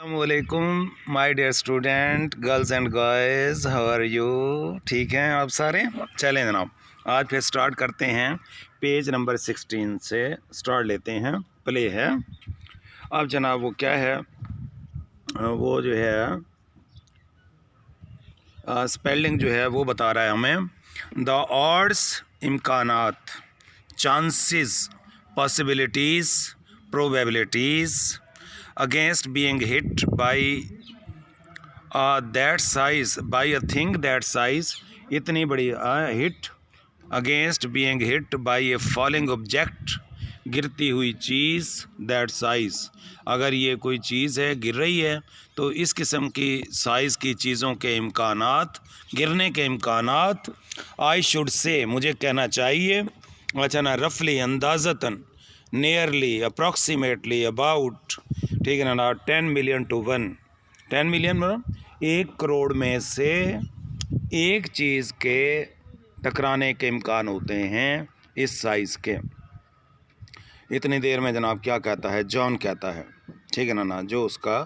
वालेकुम my dear student, girls and boys, how are you? ठीक हैं आप सारे? चलें जनाब, आज फिर स्टार्ट करते हैं। पेज नंबर 16 से स्टार्ट लेते हैं। प्ले है। अब जनाब वो क्या है, वो जो है स्पेलिंग जो है वो बता रहा है हमें। द ऑड्स, इम्कानात, chances, possibilities, probabilities against being hit by that size, by a thing that size, इतनी बड़ी hit, against being hit by a falling object, गिरती हुई चीज़, दैट साइज, अगर ये कोई चीज़ है गिर रही है तो इस किस्म की साइज़ की चीज़ों के इम्कानात, गिरने के इम्कानात, आई शुड से, मुझे कहना चाहिए, अच्छा ना, रफली, अंदाज़तन, नियरली, अप्रॉक्सीमेटली, अबाउट, ठीक है ना, 10 मिलियन टू 1, 10 मिलियन मतलब 1 करोड़ में से एक चीज़ के टकराने के इम्कान होते हैं इस साइज़ के। इतनी देर में जनाब क्या कहता है, जॉन कहता है, ठीक है ना, जो उसका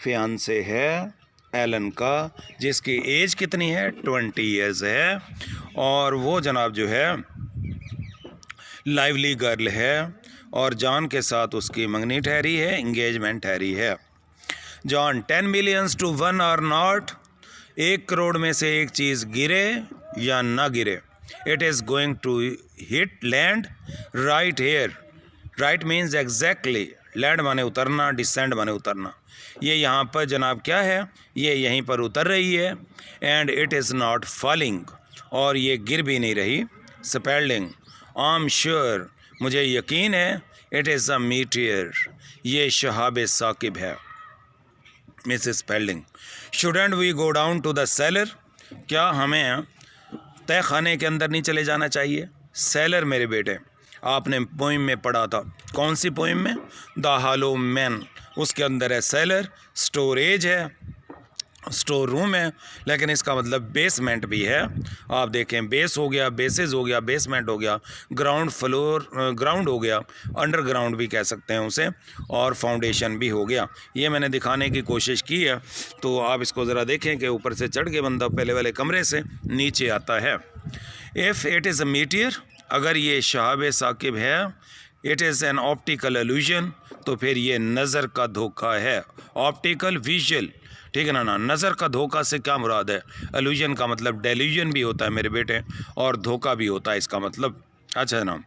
फियांसे है एलन का, जिसकी एज कितनी है, 20 ईयर्स है, और वो जनाब जो है लाइवली गर्ल है, और जॉन के साथ उसकी मंगनी ठहरी है, इंगेजमेंट ठहरी है। जॉन, 10 मिलियंस टू 1 और नॉट, 1 करोड़ में से एक चीज़ गिरे या ना गिरे, it is going to hit land right here, right means exactly, land माने उतरना, डिसेंड माने उतरना, ये यहाँ पर जनाब क्या है, ये यहीं पर उतर रही है, and it is not falling, और ये गिर भी नहीं रही, स्पेलिंग, आई एम श्योर, मुझे यकीन है, इट इज़ अ मीटियर, ये शहाब साकिब है, Mrs Spalding. Shouldn't we go down to the cellar, क्या हमें तय खाने के अंदर नहीं चले जाना चाहिए? सेलर मेरे बेटे, आपने पोइम में पढ़ा था, कौन सी पोइम में? द हालो मैन, उसके अंदर है सेलर, स्टोरेज है, स्टोर रूम है, लेकिन इसका मतलब बेसमेंट भी है। आप देखें, बेस हो गया, बेसिस हो गया, बेसमेंट हो गया, ग्राउंड फ्लोर, ग्राउंड हो गया, अंडरग्राउंड भी कह सकते हैं उसे, और फाउंडेशन भी हो गया। ये मैंने दिखाने की कोशिश की है, तो आप इसको ज़रा देखें कि ऊपर से चढ़ के बंदा पहले वाले कमरे से नीचे आता है। If it is a meteor, अगर ये शहाब साकिब है, it is an optical illusion, तो फिर ये नज़र का धोखा है, ऑप्टिकल विजुअल, ठीक है ना, नज़र का धोखा से क्या मुराद है? एल्यूजन का मतलब डेल्यूजन भी होता है मेरे बेटे, और धोखा भी होता है इसका मतलब। अच्छा ना,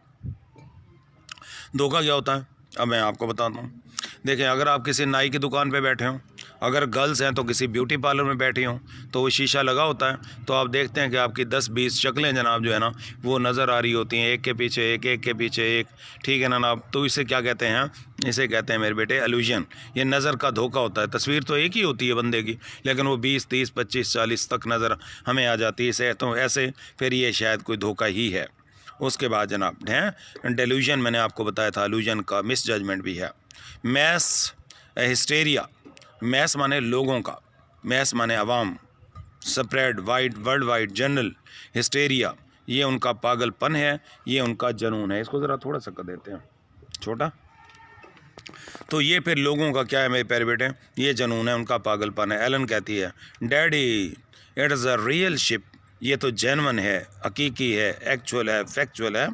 धोखा क्या होता है अब मैं आपको बताता हूँ। देखिए, अगर आप किसी नाई की दुकान पे बैठे हों, अगर गर्ल्स हैं तो किसी ब्यूटी पार्लर में बैठी हों, तो वो शीशा लगा होता है, तो आप देखते हैं कि आपकी 10-20 शक्लें जनाब जो है ना वो नज़र आ रही होती हैं, एक के पीछे एक, एक के पीछे एक, ठीक है ना। तो इसे क्या कहते हैं? इसे कहते हैं मेरे बेटे एल्यूजन। ये नज़र का धोखा होता है। तस्वीर तो एक ही होती है बंदे की, लेकिन वो 20, 30, 25, 40 तक नज़र हमें आ जाती है इसे, तो ऐसे फिर ये शायद कोई धोखा ही है। उसके बाद जनाब हैं डेल्यूजन, मैंने आपको बताया था, एल्यूजन का मिस जजमेंट भी है। मैस हिस्टेरिया, मैस माने लोगों का, मैस माने अवाम, spread wide, world wide, general, hysteria ये उनका पागलपन है, ये उनका जुनून है। इसको ज़रा थोड़ा सा कर देते हैं छोटा, तो ये फिर लोगों का क्या है मेरे प्यारे बेटे, ये जुनून है, उनका पागलपन है। एलन कहती है, daddy it is a real ship, ये तो जेन्युइन है, हकीकी है, एक्चुअल है, फैक्चुअल है,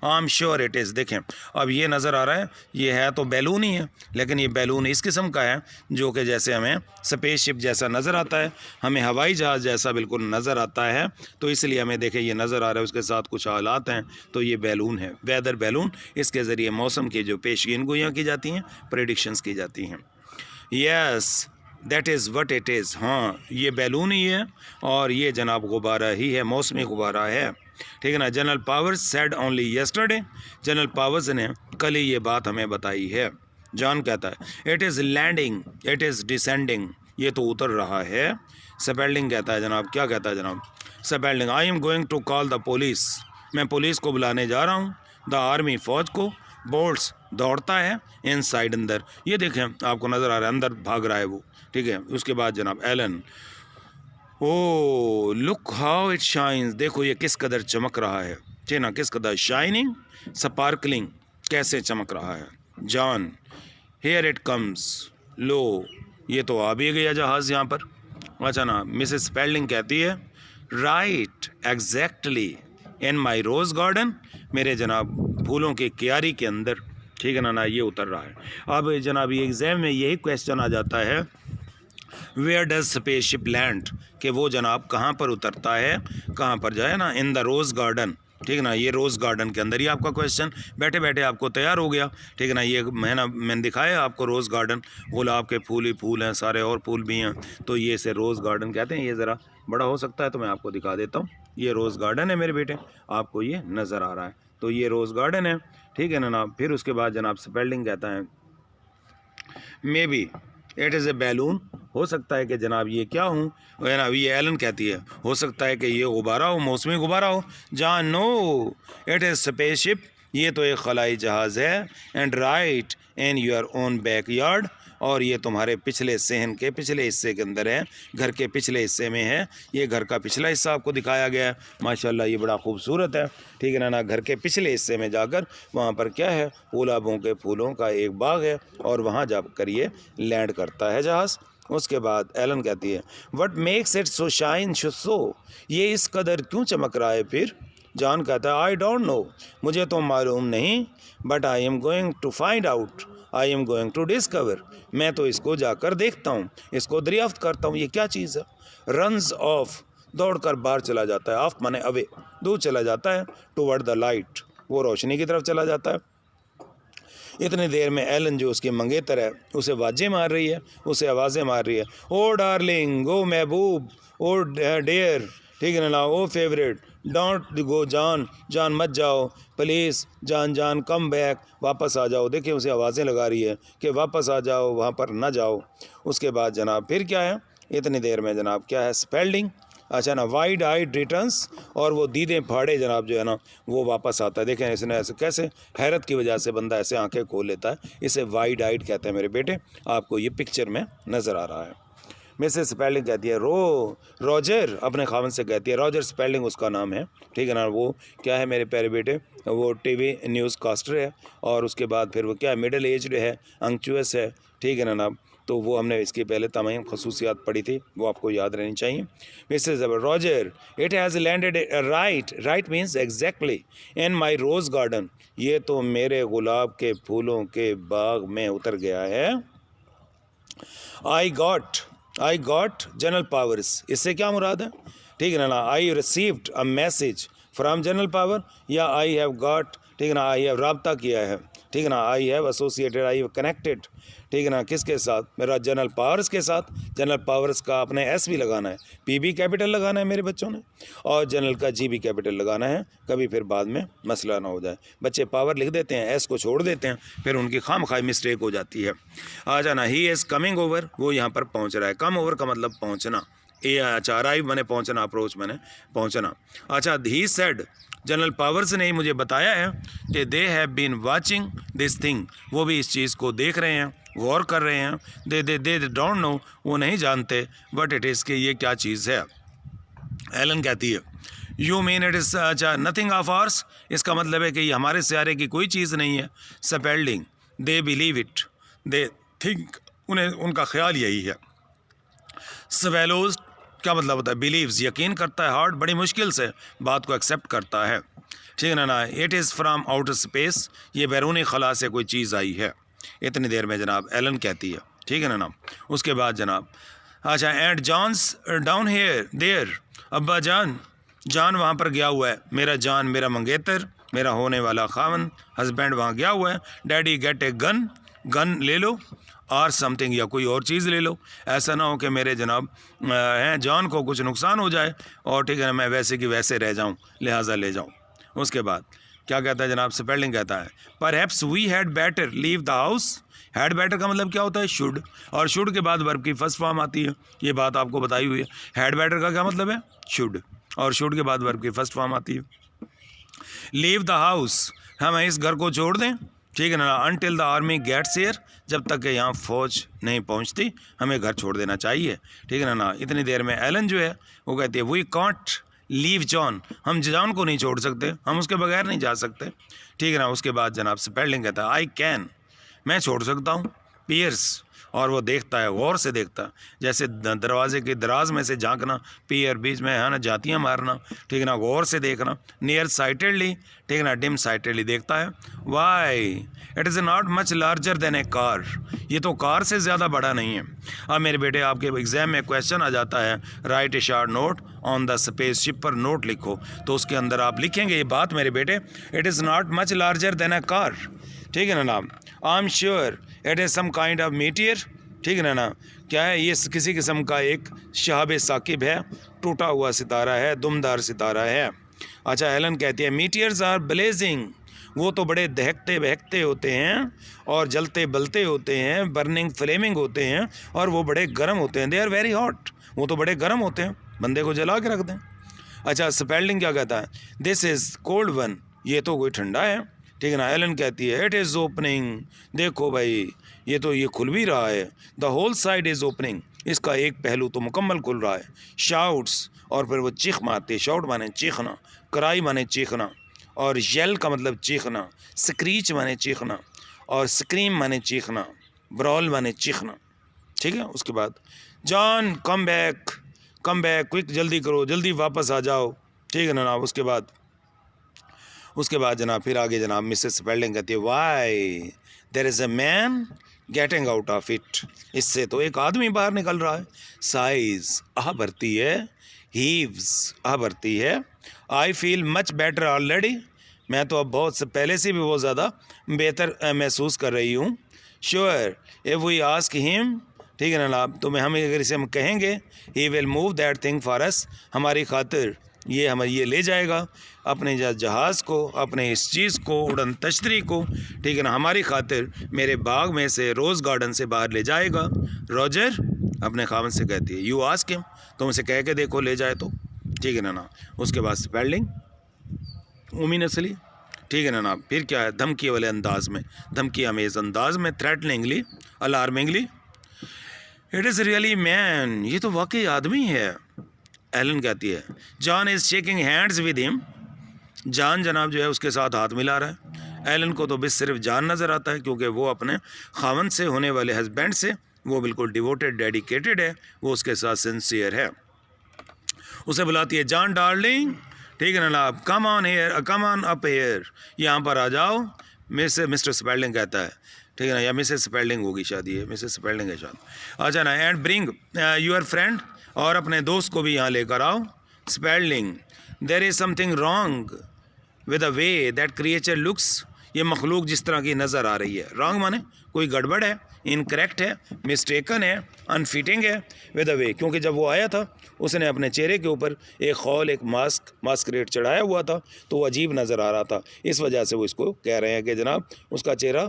आई एम श्योर इट इज़। देखें, अब ये नज़र आ रहा है, ये है तो बैलून ही है, लेकिन ये बैलून इस किस्म का है जो कि जैसे हमें स्पेसशिप जैसा नज़र आता है, हमें हवाई जहाज़ जैसा बिल्कुल नज़र आता है, तो इसलिए हमें देखें ये नज़र आ रहा है, उसके साथ कुछ हालात हैं, तो ये बैलून है, वेदर बैलून। इसके ज़रिए मौसम की जो पेशगीन गोइयाँ की जाती हैं, प्रेडिक्शंस की जाती हैं। Yes that is what it is, हाँ ये बैलून ही है, और ये जनाब गुब्बारा ही है, मौसमी गुब्बारा है, ठीक है ना। General powers said only yesterday, general powers ने कल ही ये बात हमें बताई है। जॉन कहता है, it is landing, it is descending, ये तो उतर रहा है। स्पेल्डिंग कहता है जनाब, क्या कहता है जनाब? Spalding, I am going to call the police, मैं पुलिस को बुलाने जा रहा हूँ, द आर्मी फौज को, बोल्ट्स दौड़ता है, इनसाइड अंदर, ये देखें आपको नज़र आ रहा है, अंदर भाग रहा है वो, ठीक है। उसके बाद जनाब Allen, oh look how it shines, देखो ये किस कदर चमक रहा है, ठीक ना, किस कदर शाइनिंग, स्पार्कलिंग, कैसे चमक रहा है। जॉन, हियर इट कम्स, लो ये तो आ भी गया जहाज़ यहाँ पर। अच्छा ना, मिसेस स्पेल्डिंग कहती है right exactly in my rose garden, मेरे जनाब फूलों की क्यारी के अंदर, ठीक है ना, ये उतर रहा है। अब जनाब ये एग्ज़ाम में यही क्वेश्चन आ जाता है, वेयर डज स्पेसशिप लैंड, कि वो जनाब कहाँ पर उतरता है, कहाँ पर जाए ना, इन द रोज़ गार्डन, ठीक है ना, ये रोज़ गार्डन के अंदर ही आपका क्वेश्चन बैठे बैठे आपको तैयार हो गया, ठीक है ना। ये मैंने दिखाया आपको रोज़ गार्डन, गुलाब के फूल ही फूल हैं, सारे और फूल भी हैं, तो ये इसे रोज़ गार्डन कहते हैं। ये ज़रा बड़ा हो सकता है तो मैं आपको दिखा देता हूँ। ये रोज़ गार्डन है मेरे बेटे, आपको ये नज़र आ रहा है, तो ये रोज़ गार्डन है, ठीक है ना। फिर उसके बाद जनाब स्पेल्डिंग कहता है may be it is a balloon, हो सकता है कि जनाब ये क्या हूँ, जनाब ये एलन कहती है हो सकता है कि ये गुब्बारा हो, मौसमी गुब्बारा हो। जहाँ नो इट इज़ स्पेसशिप, ये तो एक खलाई जहाज़ है, and right in your own backyard, और ये तुम्हारे पिछले सहन के पिछले हिस्से के अंदर है, घर के पिछले हिस्से में है। ये घर का पिछला हिस्सा आपको दिखाया गया है, माशाल्लाह ये बड़ा खूबसूरत है, ठीक है ना। घर के पिछले हिस्से में जाकर वहाँ पर क्या है, गुलाबों के फूलों का एक बाग है, और वहाँ जाकर ये लैंड करता है जहाज़। उसके बाद एलन कहती है what makes it so shine so, ये इस कदर क्यों चमक रहा है फिर। जॉन कहता है आई डोंट नो, मुझे तो मालूम नहीं, but I am going to find out, I am going to discover, मैं तो इसको जाकर देखता हूँ, इसको दरियाफ्त करता हूँ, ये क्या चीज़ है। रन्स ऑफ, दौड़कर बाहर चला जाता है, ऑफ माने अवे, दूर चला जाता है, टुवर्ड द लाइट, वो रोशनी की तरफ चला जाता है। इतनी देर में एलन जो उसकी मंगेतर है उसे आवाज़ें मार रही है, उसे आवाज़ें मार रही है, ओ डार्लिंग, ओ महबूब, ओ डेयर, ठीक है ना, ओ फेवरेट, डोंट गो जान, जान मत जाओ, प्लीज़ जान, जान कम बैक, वापस आ जाओ। देखिए उसे आवाज़ें लगा रही है कि वापस आ जाओ, वहाँ पर ना जाओ। उसके बाद जनाब फिर क्या है, इतनी देर में जनाब क्या है, स्पेल्डिंग, अच्छा ना, वाइड आइड रिटर्न्स, और वो दीदें फाड़े जनाब जो है ना वो वापस आता है। देखें इसने ऐसे कैसे हैरत की वजह से बंदा ऐसे आंखें खोल लेता है, इसे वाइड आइड कहते हैं मेरे बेटे, आपको ये पिक्चर में नज़र आ रहा है। मिसेस स्पेल्डिंग कहती है रॉजर, अपने खावन से कहती है, रॉजर स्पेल्डिंग उसका नाम है, ठीक है ना। वो क्या है मेरे प्यारे बेटे, वो टीवी न्यूज़ कास्टर है, और उसके बाद फिर वो क्या है, मिडिल एज्ड है, अंक्चुअस है, ठीक है ना। तो वो हमने इसकी पहले तमाम खसूसियात पढ़ी थी, वो आपको याद रहनी चाहिए। Mrs Roger it has landed right, right means exactly, in my rose garden, ये तो मेरे गुलाब के फूलों के बाग में उतर गया है। आई गॉट जनरल पावर्स, इससे क्या मुराद है, ठीक है ना। I received a message from general power, या आई हैव गॉट, ठीक है ना, आई हैव राब्ता किया है, ठीक है ना, I have associated, I have connected, ठीक है ना, किसके साथ, मेरा जनरल पावर्स के साथ। जनरल पावर्स का अपने एस भी लगाना है, पी भी कैपिटल लगाना है मेरे बच्चों ने, और जनरल का जी भी कैपिटल लगाना है, कभी फिर बाद में मसला ना हो जाए। बच्चे पावर लिख देते हैं, एस को छोड़ देते हैं, फिर उनकी खामखाई मिस्टेक हो जाती है। आ जाना, ही इज़ कमिंग ओवर, वो यहाँ पर पहुँच रहा है। कम ओवर का मतलब पहुँचना, ये अच्छा अराइव मैंने पहुँचना, अप्रोच मैंने पहुँचना। अच्छा, ही सेड, जनरल पावर्स ने ही मुझे बताया है कि they have been watching this thing, वो भी इस चीज़ को देख रहे हैं, गौर कर रहे हैं। दे डोंट नो, वो नहीं जानते व्हाट इट इज़, कि ये क्या चीज़ है। एलन कहती है यू मीन इट इज़ अच्छा नथिंग ऑफ आर्स, इसका मतलब है कि ये हमारे सियारे की कोई चीज़ नहीं है। Spalding they believe it, they think, उन्हें उनका ख्याल यही है। स्वेलोज क्या मतलब होता है, बिलीव्स, यकीन करता है, हार्ड बड़ी मुश्किल से बात को एक्सेप्ट करता है, ठीक है ना। It is from outer space, ये बैरूनी खला से कोई चीज़ आई है। इतनी देर में जनाब एलन कहती है, ठीक है ना। उसके बाद जनाब अच्छा, and John's down here there, अब्बा जान, जान वहाँ पर गया हुआ है, मेरा जान, मेरा मंगेतर, मेरा होने वाला खावन, हस्बैंड वहाँ गया हुआ है। Daddy gate a gun, gun ले लो, और समथिंग, या कोई और चीज़ ले लो, ऐसा ना हो कि मेरे जनाब हैं जॉन को कुछ नुकसान हो जाए, और ठीक है ना मैं वैसे कि वैसे रह जाऊं, लिहाजा ले जाऊं। उसके बाद क्या कहता है जनाब, स्पेल्डिंग कहता है perhaps we had better leave the house. Had better का मतलब क्या होता है, शुड, और शुड के बाद वर्ब की फर्स्ट फॉर्म आती है, ये बात आपको बताई हुई है। हैड बेटर का क्या मतलब है, शुड, और शुड के बाद वर्ब की फर्स्ट फॉर्म आती है। लीव द हाउस, हम इस घर को छोड़ दें, ठीक है ना, until the army gets here, जब तक कि यहाँ फ़ौज नहीं पहुँचती हमें घर छोड़ देना चाहिए, ठीक है ना। इतनी देर में एलन जो है वो कहती है वी कांट लीव जॉन, हम जॉन को नहीं छोड़ सकते, हम उसके बगैर नहीं जा सकते, ठीक है ना। उसके बाद जनाब स्पेल्डिंग कहता है आई कैन, मैं छोड़ सकता हूँ। पियर्स, और वो देखता है, गौर से देखता है, जैसे दरवाजे के दराज में से झांकना, पीयर बीच में है ना जातियाँ मारना, ठीक है ना, गौर से देखना। नियर साइटेडली, ठीक है ना, डिम साइटेडली देखता है। Why it is not much larger than a car, ये तो कार से ज़्यादा बड़ा नहीं है। अब मेरे बेटे आपके एग्जाम में क्वेश्चन आ जाता है, right A short note on the spaceship पर नोट लिखो, तो उसके अंदर आप लिखेंगे ये बात मेरे बेटे, it is not much larger than a car, ठीक है ना। I am sure it is some kind of meteor, ठीक है ना। क्या है ये? किसी किस्म का एक शहाब साकिब है, टूटा हुआ सितारा है, दुमदार सितारा है। अच्छा, एलन कहती है मीटियर्स आर ब्लेजिंग, वो तो बड़े दहकते बहकते होते हैं और जलते बलते होते हैं, बर्निंग फ्लेमिंग होते हैं, और वो बड़े गर्म होते हैं। दे आर वेरी हॉट, वो तो बड़े गर्म होते हैं, बंदे को जला के रख दें। अच्छा, स्पेल्डिंग क्या कहता है? दिस इज़ कोल्ड वन, ये तो कोई ठंडा है, ठीक है ना। एलन कहती है इट इज़ ओपनिंग, देखो भाई ये तो ये खुल भी रहा है। The whole side is opening, इसका एक पहलू तो मुकम्मल खुल रहा है। शाउट्स, और फिर वो चीख मारते, शाउट माने चीखना, कराई माने चीखना, और येल का मतलब चीखना, स्क्रीच माने चीखना, और स्क्रीम माने चीखना, ब्रॉल माने चीखना, ठीक है। उसके बाद John come back, come back quick, जल्दी करो, जल्दी वापस आ जाओ, ठीक है ना। उसके बाद जनाब फिर आगे जनाब मिसेस स्पेल्डिंग कहती है why there is a man getting out of it, इससे तो एक आदमी बाहर निकल रहा है। साइज आह भरती है, हीव्स आह भरती है। I feel much better already, मैं तो अब बहुत से पहले से भी बहुत ज़्यादा बेहतर महसूस कर रही हूँ। Sure if we ask him, ठीक है ना, तो हम अगर इसे हम कहेंगे, he will move that thing for us, हमारी खातिर ये ले जाएगा अपने जहाज़ को, अपने इस चीज़ को, उड़न तश्तरी को, ठीक है ना, हमारी खातिर मेरे बाग में से, रोज़ गार्डन से बाहर ले जाएगा। रॉजर अपने खामन से कहती है यू आस्क हिम, तुम उसे कह के देखो ले जाए तो, ठीक है ना। उसके बाद स्पेल्डिंग ओमिनसली, ठीक है ना। फिर क्या है? धमकी वाले अंदाज में, धमकी अमेज अंदाज में, threateningly, alarmingly. It is really man, ये तो वाकई आदमी है। एलन कहती है John is shaking hands with him, John जनाब जो है उसके साथ हाथ मिला रहा है। एलन को तो बस सिर्फ जान नज़र आता है, क्योंकि वो अपने खावन से होने वाले हस्बैंड से वो बिल्कुल डिवोटेड, डेडिकेटेड है, वो उसके साथ सिंसियर है। उसे बुलाती है जॉन डार्लिंग, ठीक है ना, come on here, come on up here, यहाँ पर आ जाओ। मिस्टर स्पेल्डिंग कहता है, ठीक है ना, या मिसेस स्पेल्डिंग होगी शायद, ये मिसेस स्पेल्डिंग है शायद। अच्छा ना, एंड ब्रिंग यूर फ्रेंड, और अपने दोस्त को भी यहाँ लेकर आओ। Spalding there is something wrong with the way that creature looks, ये मखलूक जिस तरह की नज़र आ रही है। रॉन्ग माने कोई गड़बड़ है, इनकरेक्ट है, मिस्टेकन है, अनफिटिंग है। विद द वे, क्योंकि जब वो आया था उसने अपने चेहरे के ऊपर एक खौल, एक मास्करेट चढ़ाया हुआ था, तो वो अजीब नज़र आ रहा था। इस वजह से वो इसको कह रहे हैं कि जनाब उसका चेहरा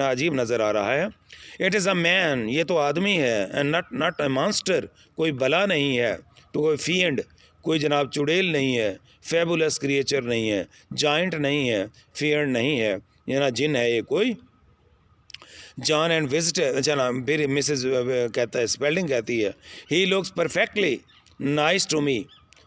अजीब नज़र आ रहा है। इट इज़ अ मैन, ये तो आदमी है, एंड नॉट अ मॉन्स्टर, कोई बला नहीं है, तो कोई फीएंड, कोई जनाब चुड़ैल नहीं है, फेबुलस क्रिएचर नहीं है, जाइंट नहीं है, फियर्ड नहीं है, ये ना जिन है ये कोई। जॉन एंड विजिटर, अच्छा ना, फिर मिसेस कहता है, स्पेल्डिंग कहती है he looks perfectly nice to me,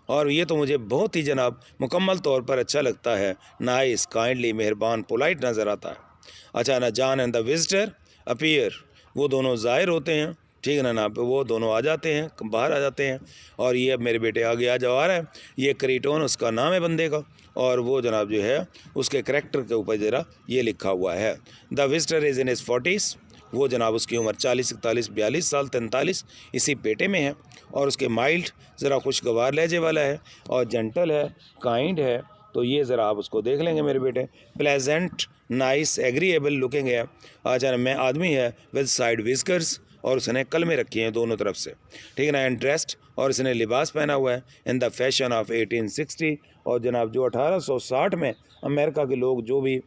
और ये तो मुझे बहुत ही जनाब मुकम्मल तौर पर अच्छा लगता है। नाइस, काइंडली, मेहरबान, पोलाइट नज़र आता है। अच्छा ना, John and the visitor appear, वो दोनों ज़ाहिर होते हैं, ठीक है ना, वो दोनों आ जाते हैं, बाहर आ जाते हैं। और ये अब मेरे बेटे आगे आ रहा है, ये क्रीटोन उसका नाम है बंदे का, और वो जनाब जो है उसके करैक्टर के ऊपर ज़रा ये लिखा हुआ है, the visitor is in his 40s, वो जनाब उसकी उम्र 40, 41, 42 साल, 43 इसी पेटे में है, और उसके माइल्ड ज़रा खुशगवार लहजे वाला है, और जेंटल है, काइंड है। तो ये ज़रा आप उसको देख लेंगे मेरे बेटे। प्लेजेंट, नाइस, एग्रीएबल लुकिंग है। अच्छा, मैं आदमी है विद साइड विस्कर्स, और उसने कलमे रखी हैं दोनों तरफ से, ठीक है ना। एंड ड्रेस्ड, और इसने लिबास पहना हुआ है इन द फैशन ऑफ 1860, और जनाब जो 1860 में अमेरिका के लोग जो भी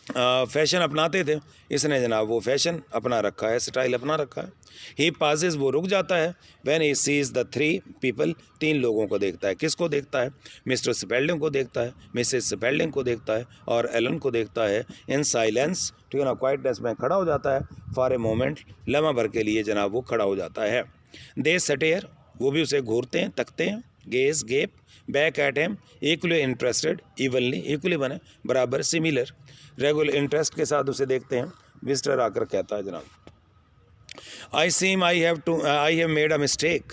फ़ैशन अपनाते थे, इसने जनाब वो फ़ैशन अपना रखा है, स्टाइल अपना रखा है। ही पाजेज, वो रुक जाता है। When he seize the 3 people, 3 लोगों को देखता है। किसको देखता है? मिस्टर स्पेल्डिंग को देखता है, मिसेस स्पेल्डिंग को देखता है, और एलन को देखता है। इन साइलेंस, ठीक है ना, क्वाइटनेस में खड़ा हो जाता है। फॉर ए मोमेंट, लम्हा भर के लिए जनाब वो खड़ा हो जाता है। दे सटेयर, वो भी उसे घूरते हैं, तकते हैं। Gauge, gap, back at him, equally interested, evenly, equally बने बराबर, सिमिलर, रेगुलर इंटरेस्ट के साथ उसे देखते हैं। विजिटर आकर कहता है जनाब I have made a mistake,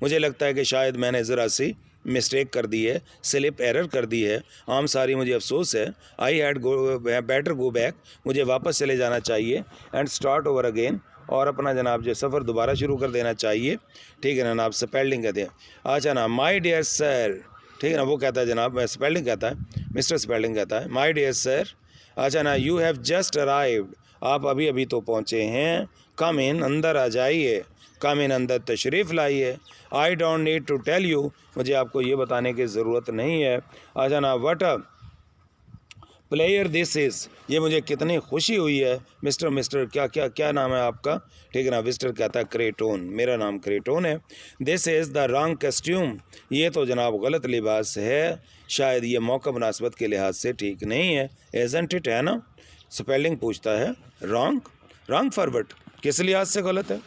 मुझे लगता है कि शायद मैंने ज़रा सी मिस्टेक कर दी है, स्लिप एरर कर दी है। आम सारी मुझे अफसोस है। I had better go back, मुझे वापस चले जाना चाहिए। एंड स्टार्ट ओवर अगेन, और अपना जनाब जो सफ़र दोबारा शुरू कर देना चाहिए। ठीक है ना, जनाब स्पेल्डिंग कहते हैं। अच्छा ना, माय डियर सर, ठीक है ना, वो कहता है जनाब, स्पेल्डिंग कहता है, मिस्टर स्पेल्डिंग कहता है माय डियर सर। अच्छा ना, यू हैव जस्ट अराइव्ड, आप अभी अभी तो पहुँचे हैं। कम इन, अंदर आ जाइए। कम इन, अंदर तशरीफ़ लाइए। I don't need to tell you, मुझे आपको ये बताने की ज़रूरत नहीं है। अच्छा ना, what a player this is, ये मुझे कितनी खुशी हुई है। मिस्टर क्या नाम है आपका? ठीक है ना, मिस्टर कहता है क्रेटोन, मेरा नाम क्रेटोन है। This is the wrong costume, ये तो जनाब गलत लिबास है, शायद ये मौका मुनासबत के लिहाज से ठीक नहीं है। एजेंट इट, है ना? स्पेलिंग पूछता है रॉन्ग फॉरवर्ड, किस लिहाज से गलत है?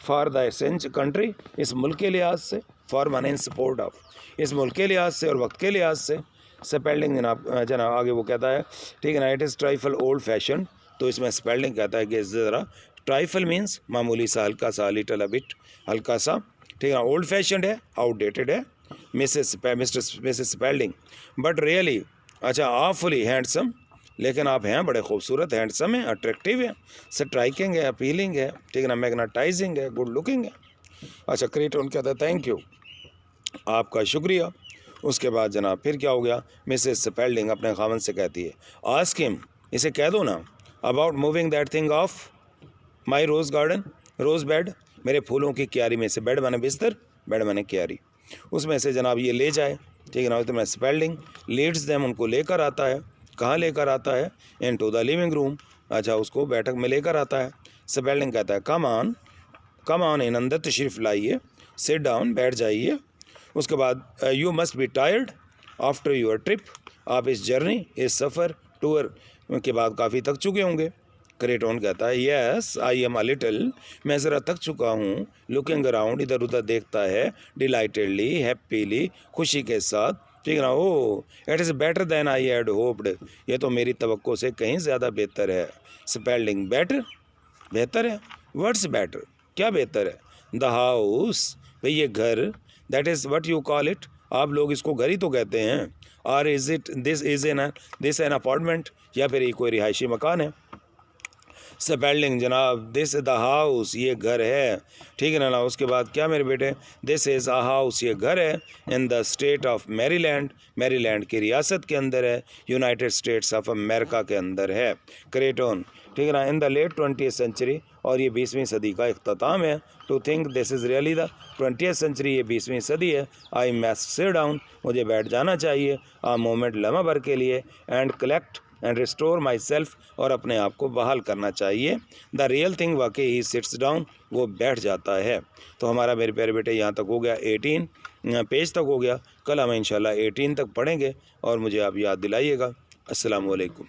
फॉर द एसेंच कंट्री, इस मुल्क के लिहाज से। फॉर माने इन सपोर्ट ऑफ, इस मुल्क के लिहाज से और वक्त के लिहाज से। स्पेलिंग जनाब आगे वो कहता है, ठीक है ना, it is trifle old fashion, तो इसमें स्पेलिंग कहता है कि ज़रा, ट्राइफल मीन्स मामूली सा, हल्का सा, लिटल अ बिट, हल्का सा, ठीक है ना। ओल्ड फैशन है, आउटडेटेड है। मिसेस स्पेल्डिंग, बट रियली, अच्छा, ऑफुली हैंडसम, लेकिन आप हैं बड़े खूबसूरत, हैंडसम है, अट्रैक्टिव है, स्ट्राइकिंग है, अपीलिंग है, ठीक है ना, मैग्नेटाइजिंग है, गुड लुकिंग है। अच्छा, क्रेटोन कहता है थैंक यू, आपका शुक्रिया। उसके बाद जनाब फिर क्या हो गया? मिसेस स्पेल्डिंग अपने खामन से कहती है, आस्क हिम, इसे कह दो ना, about moving that thing off my rose garden, rose bed, मेरे फूलों की क्यारी में से, बेड माने बिस्तर, बेड माने क्यारी, उसमें से जनाब ये ले जाए। ठीक है ना, तो मैं स्पेल्डिंग लीड्स देम, उनको लेकर आता है। कहाँ लेकर आता है? इनटू द लिविंग रूम, अच्छा, उसको बैठक में लेकर आता है। स्पेल्डिंग कहता है कम ऑन इन, अंदर तशरीफ़ लाइए, सिट डाउन, बैठ जाइए। उसके बाद you must be tired after your trip, आप इस जर्नी, इस सफ़र, टूर के बाद काफ़ी थक चुके होंगे। क्रेटोन कहता है yes I am a little, मैं ज़रा थक चुका हूँ। लुकिंग अराउंड, इधर उधर देखता है, डिलाइटेडली, हैप्पीली, खुशी के साथ, ठीक है ना। Oh it is better than I had hoped, ये तो मेरी तवक्को से कहीं ज़्यादा बेहतर है। स्पेल्डिंग बेटर, बेहतर है। वर्ड्स बेटर, क्या बेहतर है? द हाउस, भाई ये घर, that is what you call it, आप लोग इसको घर ही तो कहते हैं। और is it this an apartment, या फिर ये कोई रिहायशी मकान है? स्पेल्डिंग जनाब, दिस द हाउस, ये घर है, ठीक है ना। उसके बाद क्या मेरे बेटे? दिस इज़ अ हाउस, ये घर है, in the state of Maryland, Maryland की रियासत के अंदर है, यूनाइटेड स्टेट्स ऑफ अमेरिका के अंदर है। क्रेटोन, ठीक है ना, in the late 20th century, और ये 20वीं सदी का इख्तिताम है। To think this is really the 20th century, ये 20वीं सदी है। आई मस्ट सिट डाउन, मुझे बैठ जाना चाहिए, आ मोमेंट, लम्हा भर के लिए, and collect and restore my self, और अपने आप को बहाल करना चाहिए। द रियल थिंग, वाकई ही सिट्स डाउन, वो बैठ जाता है। तो हमारा मेरे प्यारे बेटे यहाँ तक हो गया, 18 पेज तक हो गया। कल हम इंशाल्लाह 18 तक पढ़ेंगे, और मुझे आप याद दिलाइएगा। अस्सलामु अलैकुम।